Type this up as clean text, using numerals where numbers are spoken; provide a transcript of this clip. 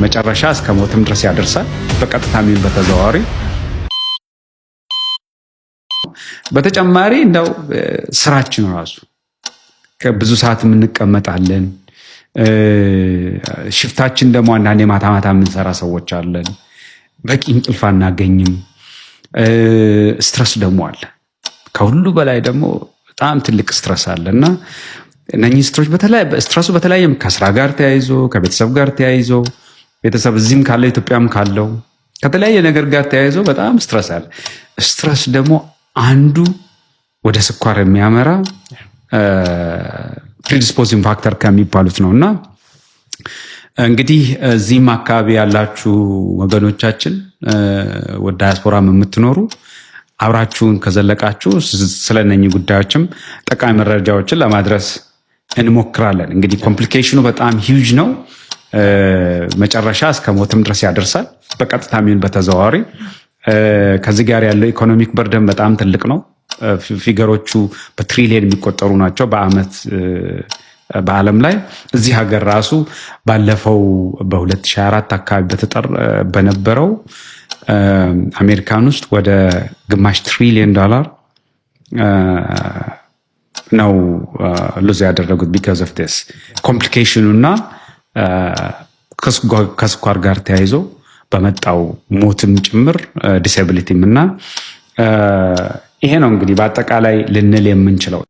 መጨረሻ እስከ ሞትም ድረስ ያደርሳል። በቀጥታም በተዘዋዋሪ በተጨማሪ እንደው ስራችን ራሱ ከብዙ ሰዓት እንቀመጣለን። ሽፍታችን ደግሞ አንዳንዴ ማታ ማታ የምንሰራ ሰዎች አለን። በቂ እንቅልፍ አናገኝም። ስትረስ ደግሞ አለ። ከሁሉ በላይ ደግሞ በጣም ትልቅ ስትረስ አለና እነኚህ ስትረሱ በተለያየ ከስራ ጋር ተያይዞ ከቤተሰብ ጋር ተያይዞ ቤተሰብ እዚህም ካለው ኢትዮጵያም ካለው ከተለያየ ነገር ጋር ተያይዞ በጣም ስትረስ አለ። ስትረስ ደግሞ አንዱ ወደ ስኳር የሚያመራ ፕሪዲስፖዚንግ ፋክተር ከሚባሉት ነውና እንግዲህ እዚህም አካባቢ ያላችሁ ወገኖቻችን ወደ ዳያስፖራም የምትኖሩ አብራችሁን ከዘለቃችሁ ስለነኚህ ጉዳዮችም ጠቃሚ መረጃዎችን ለማድረስ እንሞክራለን። እንግዲህ ኮምፕሊኬሽኑ በጣም ሂውጅ ነው። መጨረሻ እስከ ሞትም ድረስ ያደርሳል። በቀጥታም ይሁን በተዘዋዋሪ ከዚህ ጋር ያለው ኢኮኖሚክ በርደን በጣም ትልቅ ነው። ፊገሮቹ በትሪሊየን የሚቆጠሩ ናቸው በአመት በዓለም ላይ። እዚህ ሀገር ራሱ ባለፈው በ2024 አካባቢ በነበረው አሜሪካን ውስጥ ወደ ግማሽ ትሪሊየን ዶላር ነው ሉዝ ያደረጉት ቢካዝ ኦፍ ዲስ ኮምፕሊኬሽኑ እና ከስኳር ጋር ተያይዞ በመጣው ሞትም ጭምር ዲስኤቢሊቲም እና ይሄ ነው እንግዲህ በአጠቃላይ ልንል የምንችለው።